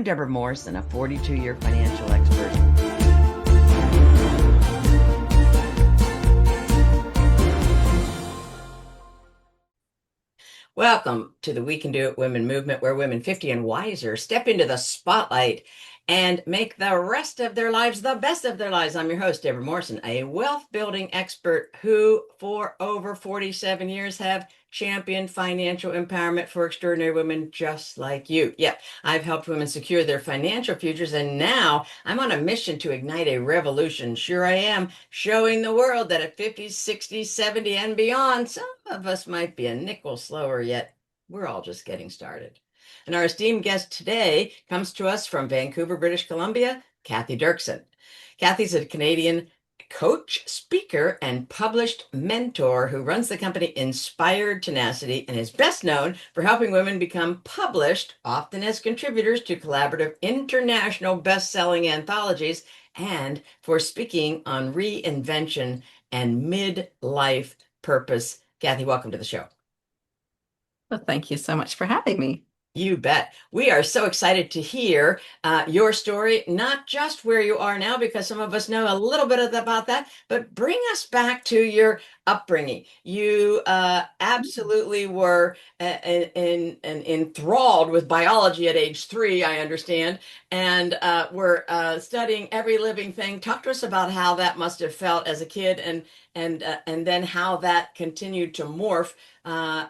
Debra Morrison, a 42-year financial expert. Welcome to the We Can Do It Women movement, where women 50 and wiser step into the spotlight and make the rest of their lives the best of their lives. I'm your host, Debra Morrison, a wealth building expert who, for over 47 years, have championed financial empowerment for extraordinary women just like you. Yep, I've helped women secure their financial futures, and now I'm on a mission to ignite a revolution. Sure, I am, showing the world that at 50, 60, 70, and beyond, some of us might be a nickel slower, yet we're all just getting started. And our esteemed guest today comes to us from Vancouver, British Columbia, Cathy Derksen. Cathy's a Canadian coach, speaker, and published mentor who runs the company Inspired Tenacity and is best known for helping women become published, often as contributors to collaborative international best-selling anthologies, and for speaking on reinvention and midlife purpose. Cathy, welcome to the show. Well, thank you so much for having me. You bet. We are so excited to hear your story, not just where you are now, because some of us know a little bit about that, but bring us back to your upbringing. You absolutely were enthralled with biology at age 3, I understand, and were studying every living thing. Talk to us about how that must have felt as a kid, and then how that continued to morph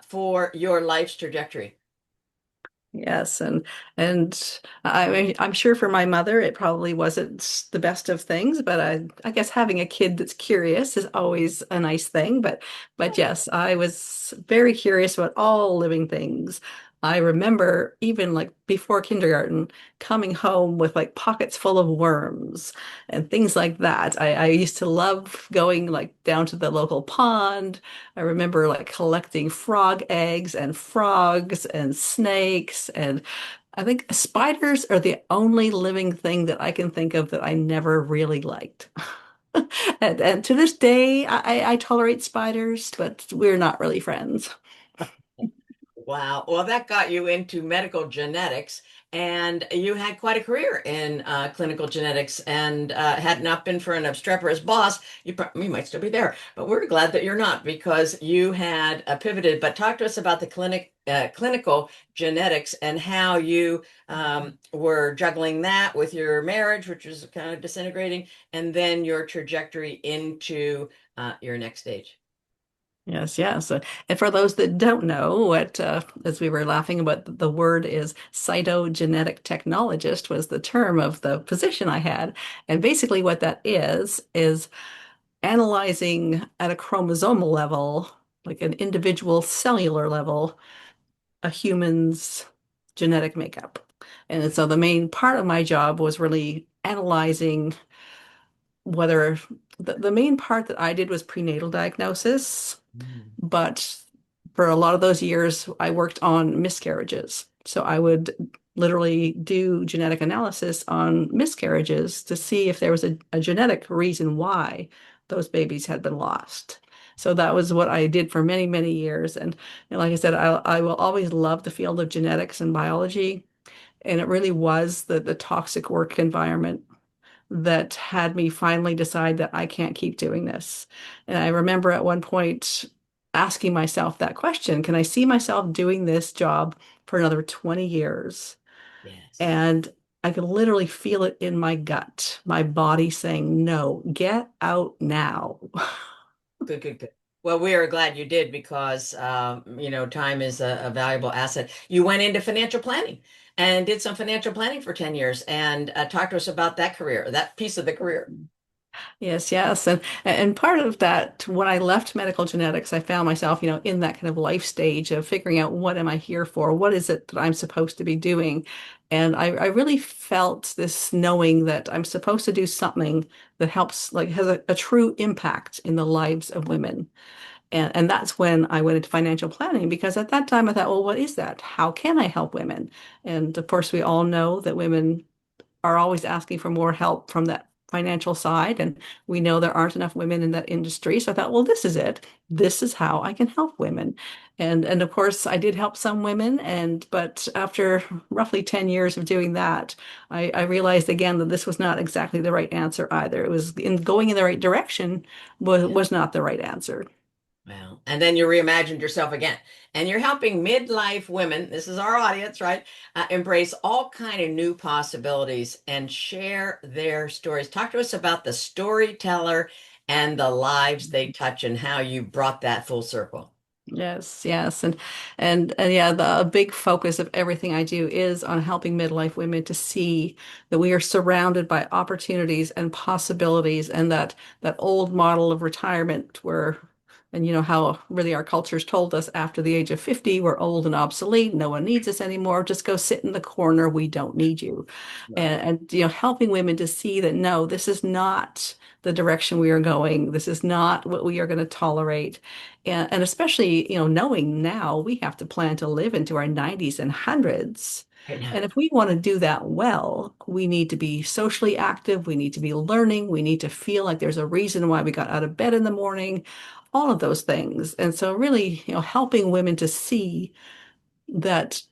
for your life's trajectory. Yes, I'm sure for my mother it probably wasn't the best of things, but I guess having a kid that's curious is always a nice thing. But yes, I was very curious about all living things. I remember even like before kindergarten coming home with like pockets full of worms and things like that. I used to love going like down to the local pond. I remember like collecting frog eggs and frogs and snakes. And I think spiders are the only living thing that I can think of that I never really liked. And to this day, I tolerate spiders, but we're not really friends. Wow. Well, that got you into medical genetics, and you had quite a career in clinical genetics. And had it not been for an obstreperous boss, you might still be there. But we're glad that you're not, because you had pivoted. But talk to us about the clinical genetics and how you were juggling that with your marriage, which was kind of disintegrating, and then your trajectory into your next stage. Yes, yes. And for those that don't know what, as we were laughing about, the word is cytogenetic technologist was the term of the position I had. And basically what that is analyzing at a chromosomal level, like an individual cellular level, a human's genetic makeup. And so the main part of my job was really analyzing whether the main part that I did was prenatal diagnosis, Mm. but for a lot of those years, I worked on miscarriages. So I would literally do genetic analysis on miscarriages to see if there was a genetic reason why those babies had been lost. So that was what I did for many, many years. And like I said, I will always love the field of genetics and biology. And it really was the toxic work environment that had me finally decide that I can't keep doing this. And I remember at one point asking myself that question, can I see myself doing this job for another 20 years? Yes. And I could literally feel it in my gut, my body saying, no, get out now. Good, good, good. Well, we are glad you did, because time is a valuable asset. You went into financial planning and did some financial planning for 10 years, and talk to us about that career, that piece of the career. Yes, yes. And part of that, when I left medical genetics, I found myself, in that kind of life stage of figuring out what am I here for? What is it that I'm supposed to be doing? And I really felt this knowing that I'm supposed to do something that helps, like has a true impact in the lives of women. And that's when I went into financial planning, because at that time I thought, well, what is that? How can I help women? And of course, we all know that women are always asking for more help from that financial side, and we know there aren't enough women in that industry. So I thought, well, this is it. This is how I can help women. And of course, I did help some women, and but after roughly 10 years of doing that, I realized again that this was not exactly the right answer either. It was in going in the right direction was not the right answer. Well, and then you reimagined yourself again, and you're helping midlife women. This is our audience, right? Embrace all kind of new possibilities and share their stories. Talk to us about the storyteller and the lives they touch, and how you brought that full circle. Yes, yes. And yeah, the a big focus of everything I do is on helping midlife women to see that we are surrounded by opportunities and possibilities, and that old model of retirement where, and you know how really our culture's told us after the age of 50 we're old and obsolete, no one needs us anymore, just go sit in the corner, we don't need you. Right. And you know, helping women to see that no, this is not the direction we are going. This is not what we are going to tolerate. And especially, you know, knowing now we have to plan to live into our 90s and hundreds. Right now. And if we want to do that well, we need to be socially active. We need to be learning. We need to feel like there's a reason why we got out of bed in the morning, all of those things. And so really, you know, helping women to see that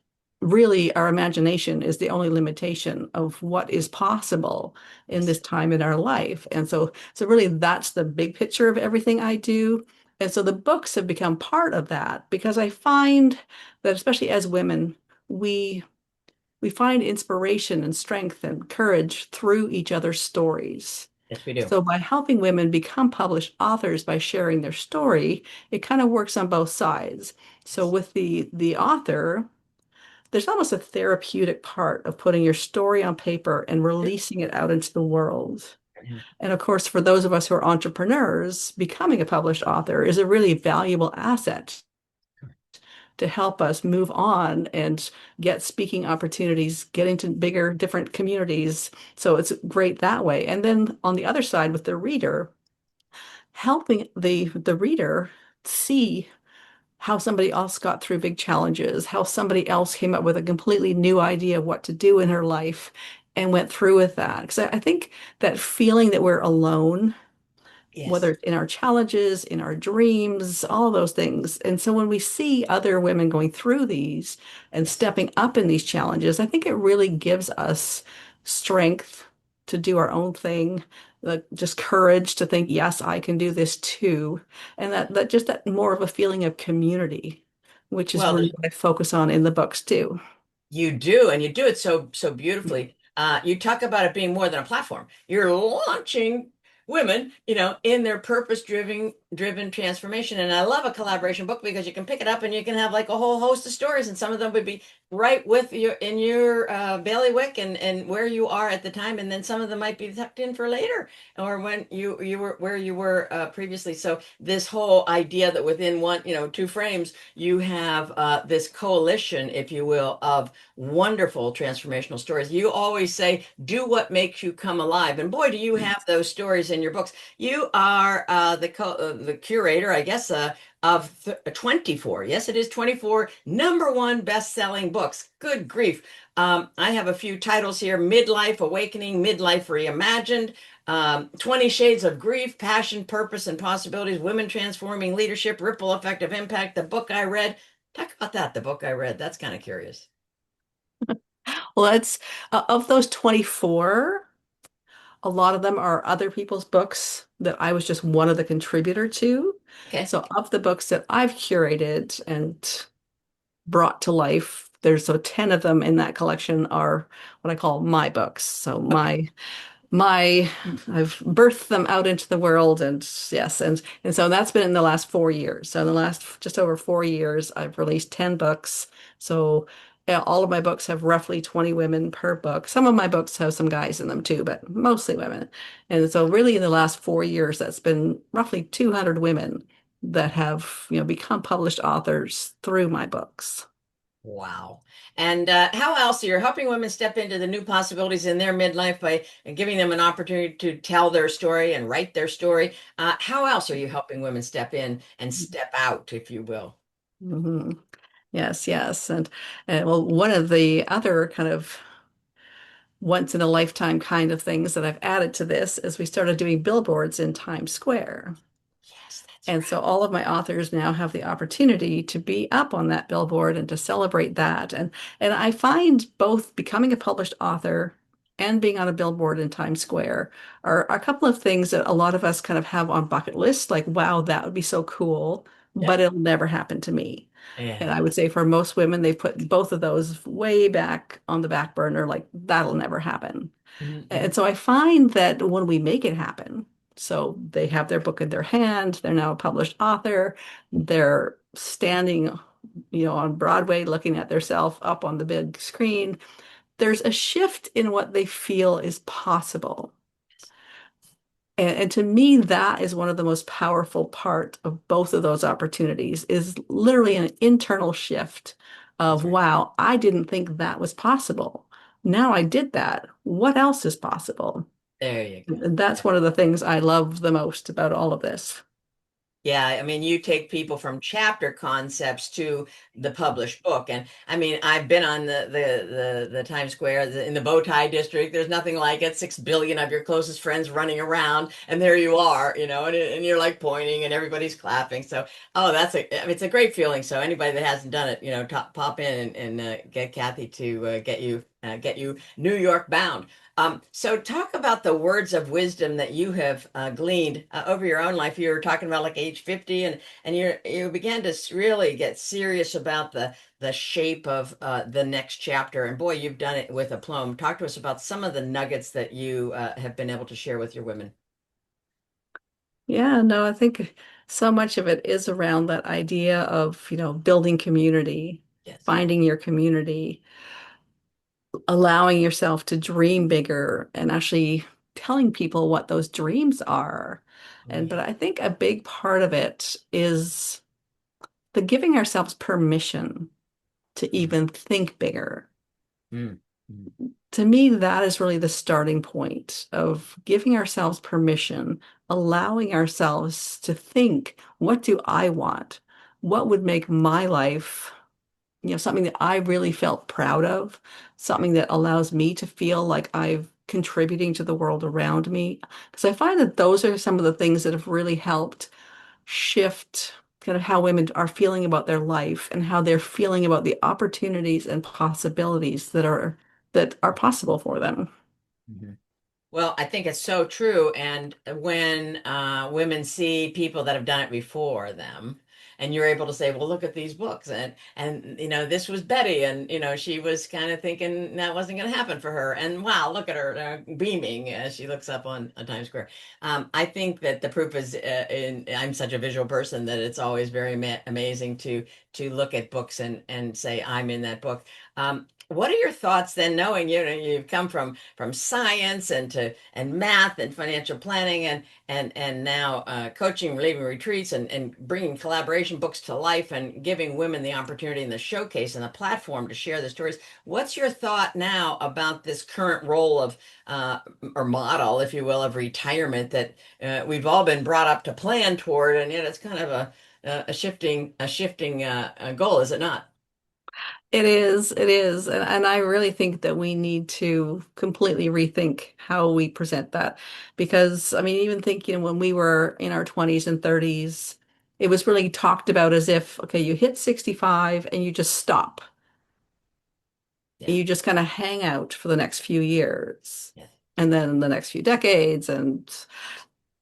really our imagination is the only limitation of what is possible in Yes. this time in our life. And so really that's the big picture of everything I do. And so the books have become part of that because I find that especially as women, we we find inspiration and strength and courage through each other's stories. Yes, we do. So by helping women become published authors by sharing their story, it kind of works on both sides. So Yes. with the author, there's almost a therapeutic part of putting your story on paper and releasing it out into the world. And of course, for those of us who are entrepreneurs, becoming a published author is a really valuable asset to help us move on and get speaking opportunities, get into bigger, different communities. So it's great that way. And then on the other side with the reader, helping the reader see how somebody else got through big challenges, how somebody else came up with a completely new idea of what to do in her life and went through with that. Because I think that feeling that we're alone, whether Yes. it's in our challenges, in our dreams, all those things. And so when we see other women going through these and Yes. stepping up in these challenges, I think it really gives us strength to do our own thing, like just courage to think, yes, I can do this too. And that just that more of a feeling of community, which is Well, really what I focus on in the books too. you do, and you do it so beautifully. You talk about it being more than a platform. You're launching women, in their purpose driven transformation. And I love a collaboration book because you can pick it up and you can have like a whole host of stories, and some of them would be right with you in your bailiwick and where you are at the time, and then some of them might be tucked in for later or when you were where you were previously. So this whole idea that within one, two frames, you have this coalition, if you will, of wonderful transformational stories. You always say, do what makes you come alive. And boy, do you have those stories in your books. You are the curator, I guess, of 24. Yes, it is 24 number one best-selling books. Good grief. I have a few titles here: Midlife Awakening, Midlife Reimagined, 20 Shades of Grief, Passion, Purpose, and Possibilities, Women Transforming Leadership, Ripple Effect of Impact, the book I read. Talk about that, the book I read. That's kind of curious. Well, it's of those 24, a lot of them are other people's books that I was just one of the contributor to. Okay. So of the books that I've curated and brought to life, there's so 10 of them in that collection are what I call my books. So Okay. my I've birthed them out into the world, and yes, and so that's been in the last 4 years. So in the last just over 4 years I've released 10 books. So yeah, all of my books have roughly 20 women per book. Some of my books have some guys in them too, but mostly women. And so really in the last 4 years that's been roughly 200 women that have, you know, become published authors through my books. Wow. And how else you're helping women step into the new possibilities in their midlife by giving them an opportunity to tell their story and write their story. How else are you helping women step in and step out, if you will? Yes, yes. And well, one of the other kind of once in a lifetime kind of things that I've added to this is we started doing billboards in Times Square. Yes, that's And so all of my authors now have the opportunity to be up on that billboard and to celebrate that. And I find both becoming a published author and being on a billboard in Times Square are a couple of things that a lot of us kind of have on bucket lists, like, wow, that would be so cool, but right. it'll never happen to me. Yeah. And Yeah. I would say for most women, they've put both of those way back on the back burner, like that'll never happen. Hmm. And so I find that when we make it happen, so they have their book in their hand, they're now a published author, they're standing, on Broadway looking at themselves up on the big screen, there's a shift in what they feel is possible. And to me, that is one of the most powerful part of both of those opportunities is literally an internal shift That's of, right. wow, I didn't think that was possible. Now I did that. What else is possible? There you go. And that's one of the things I love the most about all of this. Yeah, I mean, you take people from chapter concepts to the published book, and I mean, I've been on the Times Square in the bow tie district. There's nothing like it. 6 billion of your closest friends running around, and there you are, and you're like pointing, and everybody's clapping. So, oh, I mean, it's a great feeling. So, anybody that hasn't done it, pop in and get Cathy to get you New York bound. So talk about the words of wisdom that you have gleaned over your own life. You were talking about like age 50 and you began to really get serious about the shape of the next chapter. And boy, you've done it with aplomb. Talk to us about some of the nuggets that you have been able to share with your women. Yeah, no, I think so much of it is around that idea of, building community, Yes. finding your community, allowing yourself to dream bigger and actually telling people what those dreams are. Oh, And yeah. but I think a big part of it is the giving ourselves permission to Mhm. even think bigger. Mm. Mm. To me, that is really the starting point of giving ourselves permission, allowing ourselves to think, what do I want? What would make my life, something that I really felt proud of, something that allows me to feel like I've contributing to the world around me. Because I find that those are some of the things that have really helped shift kind of how women are feeling about their life and how they're feeling about the opportunities and possibilities that are possible for them. Mhm. Well, I think it's so true. And when women see people that have done it before them, and you're able to say, "Well, look at these books," and this was Betty, and she was kind of thinking that wasn't going to happen for her, and wow, look at her beaming as she looks up on Times Square. I think that the proof is in. I'm such a visual person that it's always very amazing to look at books and say, "I'm in that book." What are your thoughts then, knowing you've come from science and math and financial planning and now coaching, leading retreats and bringing collaboration books to life and giving women the opportunity and the showcase and the platform to share their stories. What's your thought now about this current role of uh, or model, if you will, of retirement that we've all been brought up to plan toward, and yet it's kind of a shifting goal, is it not? It is. And I really think that we need to completely rethink how we present that. Because, I mean, even thinking when we were in our 20s and 30s, it was really talked about as if, okay, you hit 65 and you just stop. Yeah, You just kind of hang out for the next few years yeah, and then the next few decades. And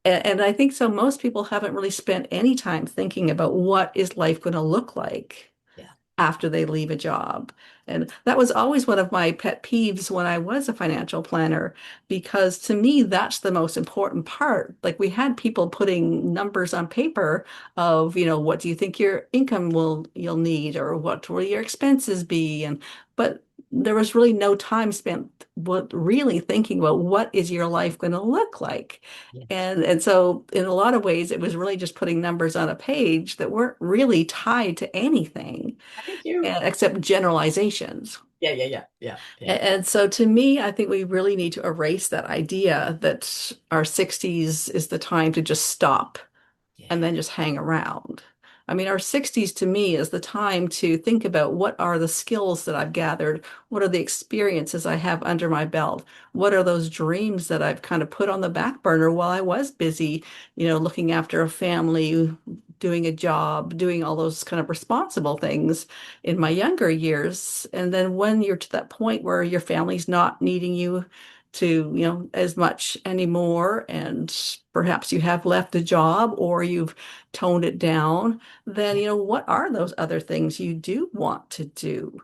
I think so most people haven't really spent any time thinking about what is life going to look like yeah, after they leave a job. And that was always one of my pet peeves when I was a financial planner, because to me, that's the most important part. Like we had people putting numbers on paper of, what do you think your income you'll need, or what will your expenses be? But there was really no time spent really thinking about what is your life going to look like. yes. And so in a lot of ways, it was really just putting numbers on a page that weren't really tied to anything Thank you. except generalizations. Yeah, yeah, yeah, yeah, yeah, And so to me, I think we really need to erase that idea that our 60s is the time to just stop yeah. and then just hang around. I mean, our 60s to me is the time to think about what are the skills that I've gathered? What are the experiences I have under my belt? What are those dreams that I've kind of put on the back burner while I was busy, looking after a family, doing a job, doing all those kind of responsible things in my younger years. And then when you're to that point where your family's not needing you to, as much anymore, and perhaps you have left a job or you've toned it down, then, what are those other things you do want to do?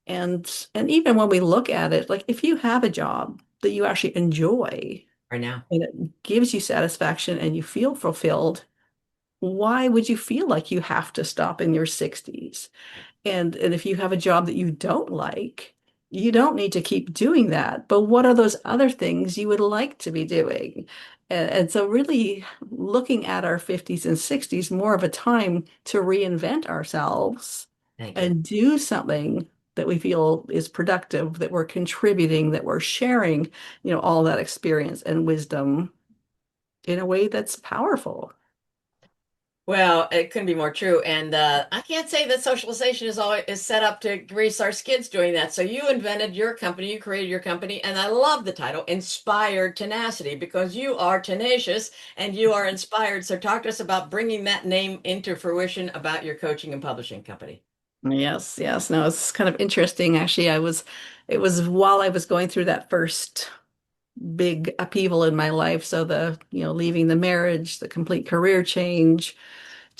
And even when we look at it, like if you have a job that you actually enjoy Right now. and it gives you satisfaction and you feel fulfilled, why would you feel like you have to stop in your 60s? And if you have a job that you don't like, you don't need to keep doing that. But what are those other things you would like to be doing? And so really looking at our 50s and 60s more of a time to reinvent ourselves Thank you. and do something that we feel is productive, that we're contributing, that we're sharing, all that experience and wisdom in a way that's powerful. Well, it couldn't be more true. And I can't say that socialization is set up to grease our skids doing that. So you invented your company, you created your company, and I love the title, Inspired Tenacity, because you are tenacious and you are inspired. So talk to us about bringing that name into fruition about your coaching and publishing company. Yes, yes. No, it's kind of interesting. Actually, it was while I was going through that first big upheaval in my life. So leaving the marriage, the complete career change,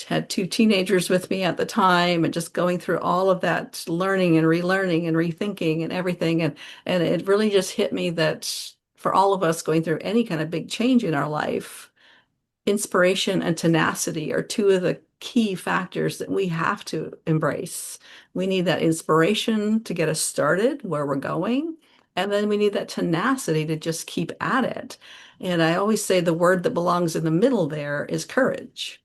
had two teenagers with me at the time, and just going through all of that learning and relearning and rethinking and everything. And it really just hit me that for all of us going through any kind of big change in our life, inspiration and tenacity are two of the key factors that we have to embrace. We need that inspiration to get us started where we're going, and then we need that tenacity to just keep at it. And I always say the word that belongs in the middle there is courage.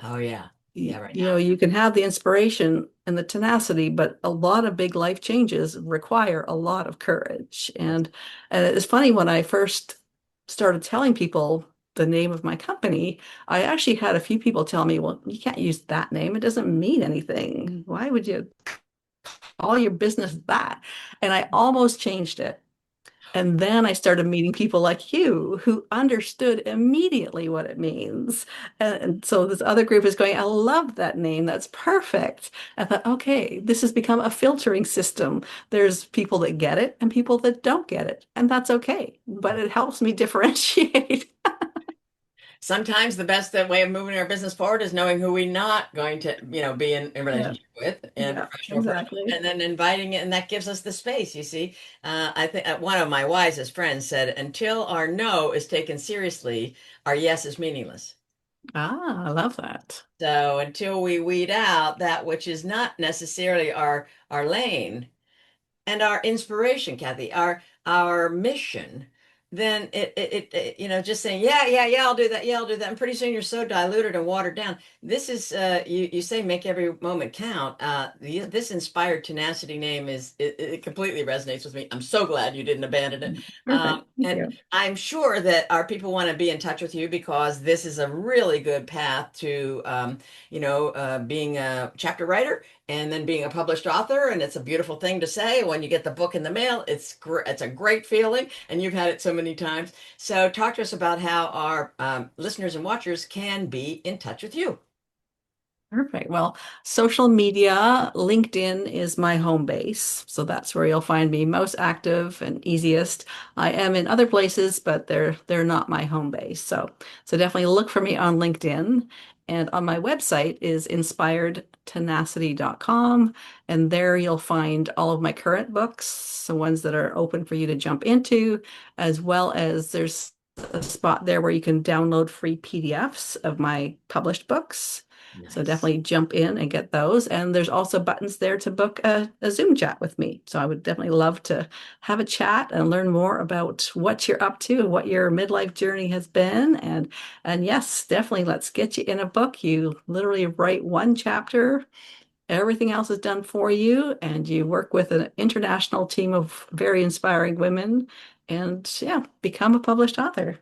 Oh, yeah. Yeah, right You can have the inspiration and the tenacity, but a lot of big life changes require a lot of courage. now. And it's funny when I first started telling people the name of my company, I actually had a few people tell me, well, you can't use that name. It doesn't mean anything. Why would you call your business that? And I almost changed it. And then I started meeting people like you who understood immediately what it means. And so this other group is going, I love that name. That's perfect. I thought, okay, this has become a filtering system. There's people that get it and people that don't get it. And that's okay. But it helps me differentiate. Sometimes the best way of moving our business forward is knowing who we're not going to, be in Yeah, relationship with, and yeah, professional or personal, exactly. and then inviting it, and that gives us the space. You see, I think one of my wisest friends said, "Until our no is taken seriously, our yes is meaningless." Ah, I love that. So until we weed out that which is not necessarily our lane, and our inspiration, Cathy, our mission, then just saying, yeah, yeah, yeah, I'll do that, yeah, I'll do that. And pretty soon you're so diluted and watered down. This is you say make every moment count. This inspired tenacity name it completely resonates with me. I'm so glad you didn't abandon it. Perfect. Thank And you. I'm sure that our people want to be in touch with you because this is a really good path to being a chapter writer and then being a published author. And it's a beautiful thing to say when you get the book in the mail. It's a great feeling, and you've had it so many times. So talk to us about how our listeners and watchers can be in touch with you. Perfect. Well, social media, LinkedIn is my home base. So that's where you'll find me most active and easiest. I am in other places, but they're not my home base. So definitely look for me on LinkedIn. And on my website is inspiredtenacity.com. And there you'll find all of my current books, the ones that are open for you to jump into, as well as there's a spot there where you can download free PDFs of my published books. So Nice. definitely jump in and get those. And there's also buttons there to book a Zoom chat with me. So I would definitely love to have a chat and learn more about what you're up to, what your midlife journey has been. And yes, definitely let's get you in a book. You literally write one chapter, everything else is done for you, and you work with an international team of very inspiring women and yeah, become a published author.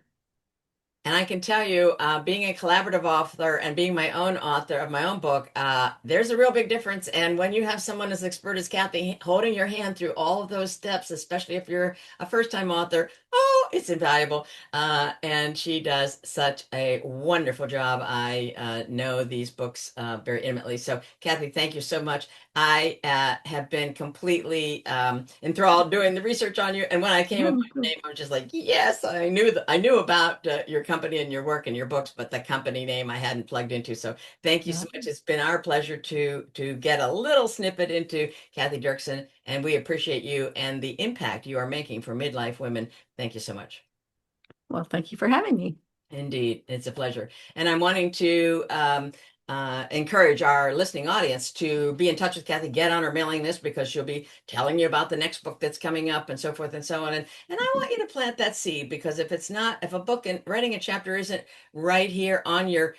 And I can tell you, being a collaborative author and being my own author of my own book, there's a real big difference. And when you have someone as expert as Cathy holding your hand through all of those steps, especially if you're a first-time author, oh, it's invaluable. And she does such a wonderful job. I know these books very intimately. So, Cathy, thank you so much. I have been completely enthralled doing the research on you. And when I came up with your name, I was just like, yes, I knew about your company and your work and your books, but the company name I hadn't plugged into. So thank you Yeah. so much. It's been our pleasure to get a little snippet into Cathy Derksen, and we appreciate you and the impact you are making for midlife women. Thank you so much. Well, thank you for having me. Indeed, it's a pleasure. And I'm wanting to encourage our listening audience to be in touch with Cathy, get on her mailing list because she'll be telling you about the next book that's coming up and so forth and so on. And I want you to plant that seed because if it's not, if a book and writing a chapter isn't right here on your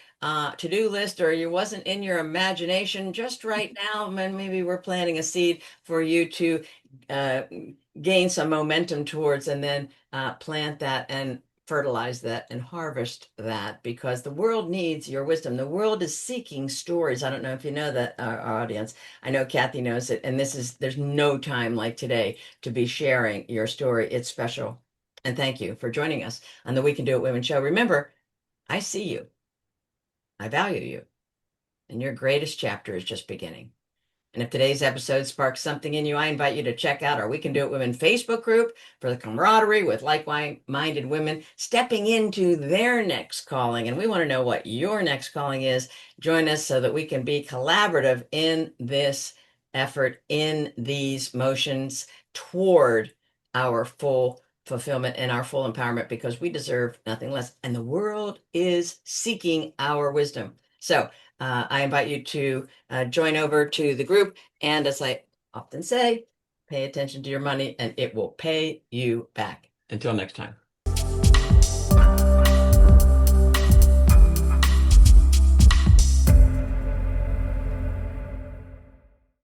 to-do list or you wasn't in your imagination just right now, then maybe we're planting a seed for you to uh, gain some momentum towards and then plant that and fertilize that and harvest that because the world needs your wisdom. The world is seeking stories. I don't know if you know that, our audience. I know Cathy knows it. And there's no time like today to be sharing your story. It's special. And thank you for joining us on the We Can Do It Women show. Remember, I see you, I value you, and your greatest chapter is just beginning. And if today's episode sparks something in you, I invite you to check out our We Can Do It Women Facebook group for the camaraderie with like-minded women stepping into their next calling. And we want to know what your next calling is. Join us so that we can be collaborative in this effort, in these motions toward our full fulfillment and our full empowerment because we deserve nothing less. And the world is seeking our wisdom. So I invite you to join over to the group. And as I often say, pay attention to your money and it will pay you back. Until next time.